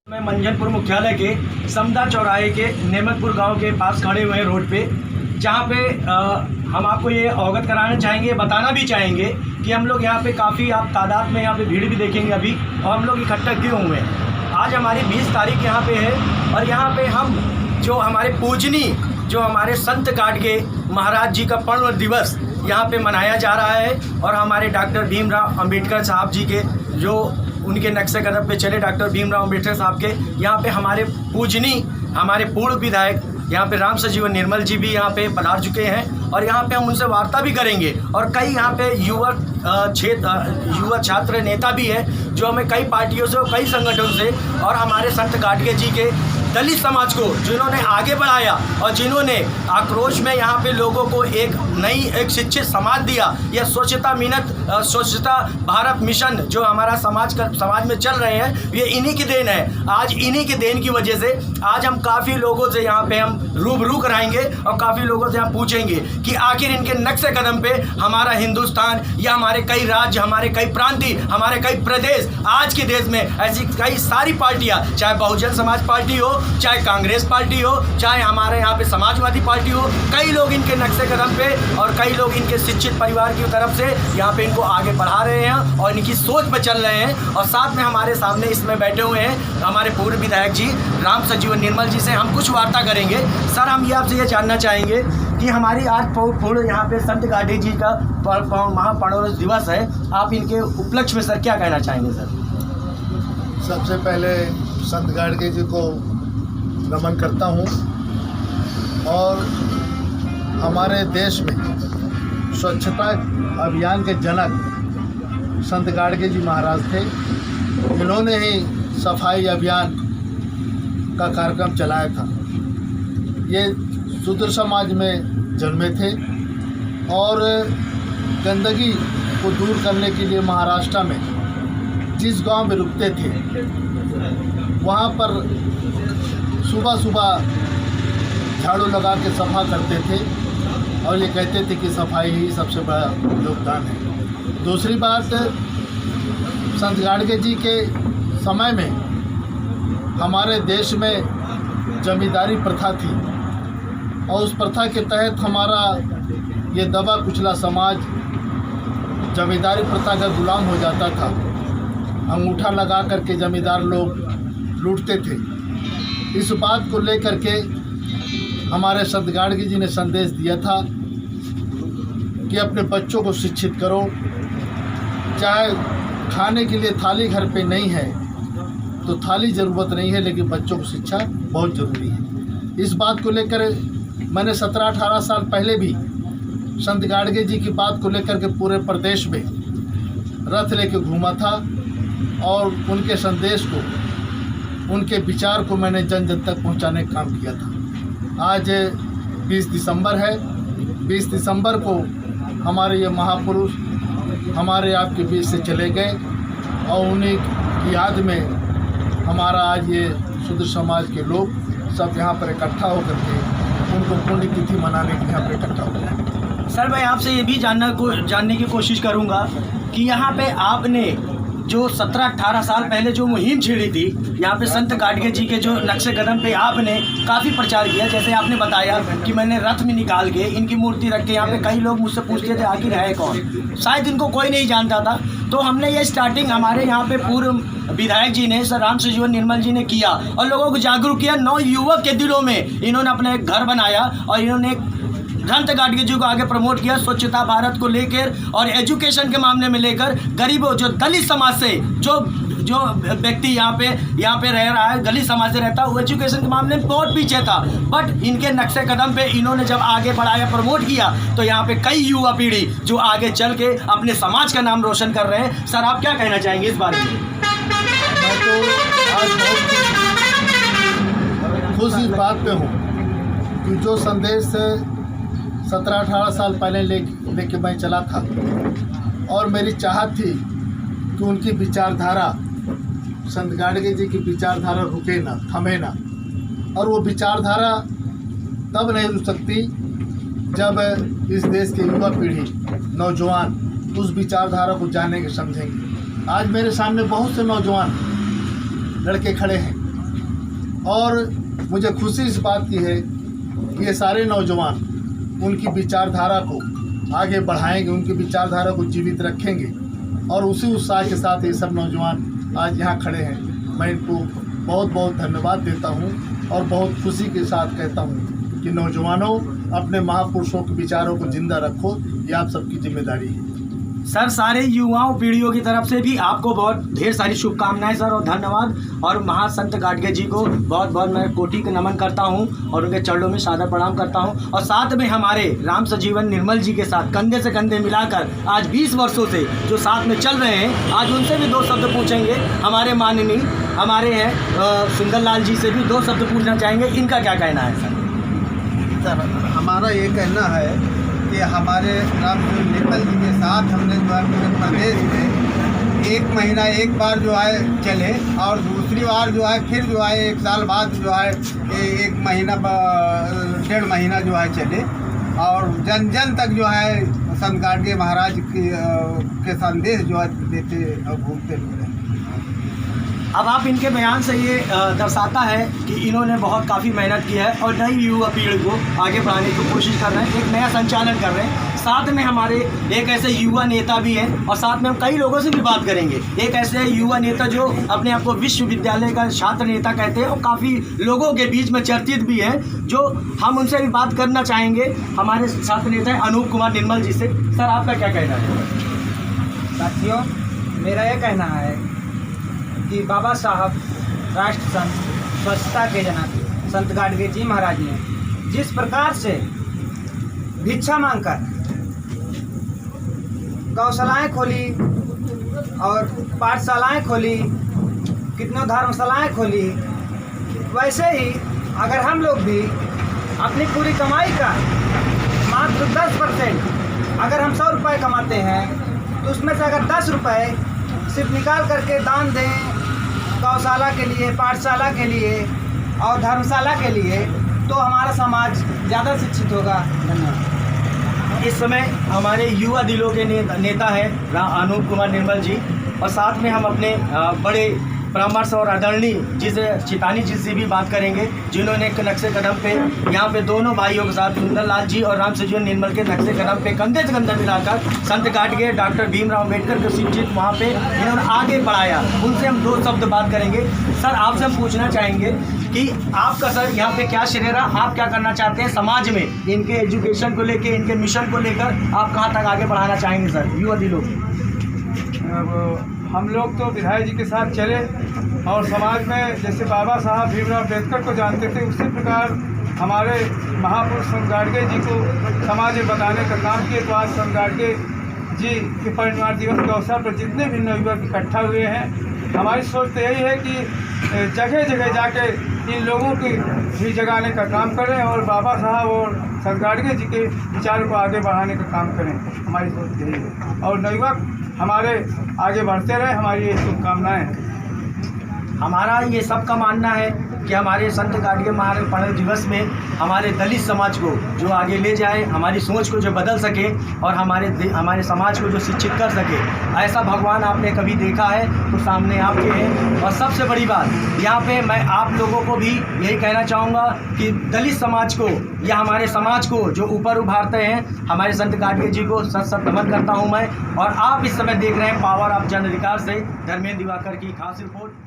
मैं मंझनपुर मुख्यालय के समदा चौराहे के नेमतपुर गांव के पास खड़े हुए हैं रोड पे, जहां पे हम आपको ये अवगत कराना चाहेंगे, बताना भी चाहेंगे कि हम लोग यहाँ पे काफ़ी आप तादाद में यहाँ पे भीड़ भी देखेंगे अभी, और हम लोग इकट्ठा क्यों हुए हैं। आज हमारी 20 तारीख यहाँ पे है और यहाँ पे हम जो हमारे पूजनीय जो हमारे संत गाडगे महाराज जी का पर्ण दिवस यहाँ पे मनाया जा रहा है, और हमारे डॉक्टर भीमराव अंबेडकर साहब जी के जो उनके नक्शे कदम पे चले डॉक्टर भीमराव अंबेडकर साहब के यहाँ पे हमारे पूजनीय हमारे पूर्व विधायक यहाँ पे राम सजीवन निर्मल जी भी यहाँ पे पधार चुके हैं, और यहाँ पे हम उनसे वार्ता भी करेंगे। और कई यहाँ पे युवा छात्र नेता भी हैं जो हमें कई पार्टियों से और कई संगठनों से और हमारे संत गाडगे जी के दलित समाज को जिन्होंने आगे बढ़ाया और जिन्होंने आक्रोश में यहाँ पे लोगों को एक शिक्षित समाज दिया, यह स्वच्छता भारत मिशन जो हमारा समाज में चल रहे हैं, ये इन्हीं की देन है। आज इन्हीं की देन की वजह से आज हम काफ़ी लोगों से यहाँ पे हम रूबरू कराएंगे और काफ़ी लोगों से हम पूछेंगे कि आखिर इनके नक्शे कदम पे हमारा हिंदुस्तान या हमारे कई राज्य, हमारे कई प्रांतीय, हमारे कई प्रदेश, आज के देश में ऐसी कई सारी पार्टियाँ, चाहे बहुजन समाज पार्टी हो, चाहे कांग्रेस पार्टी हो, चाहे हमारे यहाँ पे समाजवादी पार्टी हो, कई लोग इनके नक्शे कदम पे और कई लोग इनके शिक्षित परिवार की तरफ से यहाँ पे इनको आगे बढ़ा रहे हैं और इनकी सोच पे चल रहे हैं। और साथ में हमारे सामने इसमें बैठे हुए हैं हमारे पूर्व विधायक जी राम सजीवन निर्मल जी से हम कुछ वार्ता करेंगे। सर, हम ये आपसे ये जानना चाहेंगे कि हमारी आज पूर्ण यहाँ पे संत गाडगे जी का महापरिनिर्वाण दिवस है, आप इनके उपलक्ष्य में सर क्या कहना चाहेंगे? सर, सबसे पहले संत गाडगे जी को नमन करता हूँ, और हमारे देश में स्वच्छता अभियान के जनक संत गाडगे जी महाराज थे। इन्होंने ही सफाई अभियान का कार्यक्रम चलाया था। ये शूद्र समाज में जन्मे थे और गंदगी को दूर करने के लिए महाराष्ट्र में जिस गांव में रुकते थे वहाँ पर सुबह सुबह झाड़ू लगा के सफा करते थे, और ये कहते थे कि सफाई ही सबसे बड़ा योगदान है। दूसरी बात, संत गाडगे जी के समय में हमारे देश में जमींदारी प्रथा थी, और उस प्रथा के तहत हमारा ये दबा कुचला समाज जमींदारी प्रथा का गुलाम हो जाता था। अंगूठा लगा करके जमींदार लोग लूटते थे। इस बात को लेकर के हमारे संत गाडगे जी ने संदेश दिया था कि अपने बच्चों को शिक्षित करो, चाहे खाने के लिए थाली घर पे नहीं है तो थाली ज़रूरत नहीं है, लेकिन बच्चों को शिक्षा बहुत ज़रूरी है। इस बात को लेकर मैंने 17-18 साल पहले भी संत गाडगे जी की बात को लेकर के पूरे प्रदेश में रथ लेके घूमा था, और उनके संदेश को, उनके विचार को मैंने जन जन तक पहुंचाने का काम किया था। आज 20 दिसंबर है। 20 दिसंबर को हमारे ये महापुरुष हमारे आपके बीच से चले गए, और उन्हीं की याद में हमारा आज ये शूद्र समाज के लोग सब यहाँ पर इकट्ठा होकर के उनको पुण्यतिथि मनाने के यहाँ पर इकट्ठा हो गए। सर, मैं आपसे ये भी जानने की कोशिश करूँगा कि यहाँ पे आपने जो 17-18 साल पहले जो मुहिम छेड़ी थी, यहाँ पे संत गाडगे जी के जो नक्शे कदम पे आपने काफ़ी प्रचार किया, जैसे आपने बताया कि मैंने रथ में निकाल के इनकी मूर्ति रख के, यहाँ पे कई लोग मुझसे पूछते थे आखिर है कौन, शायद इनको कोई नहीं जानता था। तो हमने ये स्टार्टिंग हमारे यहाँ पे पूर्व विधायक जी ने, सर राम सजीवन निर्मल जी ने किया और लोगों को जागरूक किया। नवयुवक के दिलों में इन्होंने अपना एक घर बनाया और इन्होंने संत गाडगे जी को आगे प्रमोट किया स्वच्छता भारत को लेकर, और एजुकेशन के मामले में लेकर गरीबों जो दलित समाज से जो व्यक्ति यहाँ पे रह रहा है, दलित समाज से रहता है, वो एजुकेशन के मामले में बहुत पीछे था। बट इनके नक्शे कदम पे इन्होंने जब आगे बढ़ाया, प्रमोट किया, तो यहाँ पे कई युवा पीढ़ी जो आगे चल के अपने समाज का नाम रोशन कर रहे हैं। सर, आप क्या कहना चाहेंगे इस बारे में? मैं तो आज बहुत खुश इस बात पे हूँ कि जो संदेश 17-18 साल पहले लेके मैं चला था, और मेरी चाहत थी कि उनकी विचारधारा, संत गाडगे जी की विचारधारा रुके ना, थमे ना। और वो विचारधारा तब नहीं रुक सकती जब इस देश की युवा पीढ़ी, नौजवान उस विचारधारा को जानेंगे, समझेंगे। आज मेरे सामने बहुत से नौजवान लड़के खड़े हैं और मुझे खुशी इस बात की है कि ये सारे नौजवान उनकी विचारधारा को आगे बढ़ाएंगे, उनकी विचारधारा को जीवित रखेंगे और उसी उत्साह के साथ ये सब नौजवान आज यहाँ खड़े हैं। मैं इनको बहुत बहुत धन्यवाद देता हूँ और बहुत खुशी के साथ कहता हूँ कि नौजवानों, अपने महापुरुषों के विचारों को जिंदा रखो, ये आप सबकी जिम्मेदारी है। सर, सारे युवाओं पीढ़ियों की तरफ से भी आपको बहुत ढेर सारी शुभकामनाएं सर और धन्यवाद। और महासंत गाडगे जी को बहुत बहुत मैं कोटि का नमन करता हूं और उनके चरणों में सादर प्रणाम करता हूं। और साथ में हमारे राम सजीवन निर्मल जी के साथ कंधे से कंधे मिलाकर आज 20 वर्षों से जो साथ में चल रहे हैं, आज उनसे भी 2 शब्द पूछेंगे। हमारे माननीय हमारे हैं सुंदर लाल जी से भी 2 शब्द पूछना चाहेंगे, इनका क्या कहना है सर? सर, हमारा ये कहना है कि हमारे राम निर्मल जी के साथ हमने जो है पूरे प्रदेश में 1 महीना एक बार जो है चले और दूसरी बार जो है फिर जो है 1 साल बाद जो है 1 महीना 1.5 महीना जो है चले और जन जन तक जो है संत गाडगे महाराज के संदेश जो है देते और घूमते हुए। अब आप इनके बयान से ये दर्शाता है कि इन्होंने बहुत काफ़ी मेहनत की है और नई युवा पीढ़ी को आगे बढ़ाने की कोशिश कर रहे हैं, एक नया संचालन कर रहे हैं। साथ में हमारे एक ऐसे युवा नेता भी हैं और साथ में हम कई लोगों से भी बात करेंगे। एक ऐसे युवा नेता जो अपने आप को विश्वविद्यालय का छात्र नेता कहते हैं और काफ़ी लोगों के बीच में चर्चित भी हैं, जो हम उनसे भी बात करना चाहेंगे। हमारे छात्र नेता हैं अनूप कुमार निर्मल जी से। सर, आपका क्या कहना है? साथियों, मेरा यह कहना है कि बाबा साहब राष्ट्र संत स्वच्छता के जनक संत गाडगे जी महाराज ने जिस प्रकार से भिक्षा मांगकर गौशालाएं खोली और पाठशालाएं खोली, कितनों धर्मशालाएं खोली, वैसे ही अगर हम लोग भी अपनी पूरी कमाई का मात्र 10% अगर हम 100 रुपये कमाते हैं तो उसमें से अगर 10 रुपये सिर्फ निकाल करके दान दें गौशाला के लिए, पाठशाला के लिए और धर्मशाला के लिए, तो हमारा समाज ज़्यादा शिक्षित होगा। धन्यवाद। इस समय हमारे युवा दिलों के नेता है अनूप कुमार निर्मल जी और साथ में हम अपने बड़े परामर्श और आदरणीय जिसे चितानी जी से भी बात करेंगे, जिन्होंने एक नक्शे कदम पे यहाँ पे दोनों भाइयों के साथ सुंदर लाल जी और राम सजीवन निर्मल के नक्शे कदम पे कंधे से कंधा मिलाकर संत गाडगे डॉक्टर भीमराव अम्बेडकर को शिक्षित वहाँ पे इन्होंने आगे बढ़ाया। उनसे हम 2 शब्द बात करेंगे। सर, आपसे हम पूछना चाहेंगे कि आपका सर यहाँ पे क्या श्रेय रहा, आप क्या करना चाहते हैं समाज में, इनके एजुकेशन को लेकर, इनके मिशन को लेकर आप कहाँ तक आगे बढ़ाना चाहेंगे सर युवा दिलों? हम लोग तो विधायक जी के साथ चले और समाज में जैसे बाबा साहब भीमराव अम्बेडकर को जानते थे, उसी प्रकार हमारे महापुरुष संत गाडगे जी को समाज में बताने का काम किए। तो आज संत गाडगे जी के परिनिर्वाण दिवस के अवसर पर जितने भी नवयुवक इकट्ठा हुए हैं, हमारी सोच तो यही है कि जगह जगह जाके इन लोगों की भी जगाने का काम करें और बाबा साहब और संत गाडगे जी के विचारों को आगे बढ़ाने का काम करें। हमारी सोच यही है और नवयुवक हमारे आगे बढ़ते रहे, हमारी ये शुभकामनाएँ हैं। हमारा ये सबका मानना है कि हमारे संत गाडगे महाराज प्रणव दिवस में हमारे दलित समाज को जो आगे ले जाए, हमारी सोच को जो बदल सके और हमारे समाज को जो शिक्षित कर सके, ऐसा भगवान आपने कभी देखा है तो सामने आपके हैं। और सबसे बड़ी बात यहाँ पे मैं आप लोगों को भी यही कहना चाहूँगा कि दलित समाज को या हमारे समाज को जो ऊपर उभारते हैं, हमारे संत गाडगे जी को सत नमन करता हूँ मैं। और आप इस समय देख रहे हैं पावर ऑफ जन अधिकार से धर्मेंद्र दिवाकर की खास रिपोर्ट।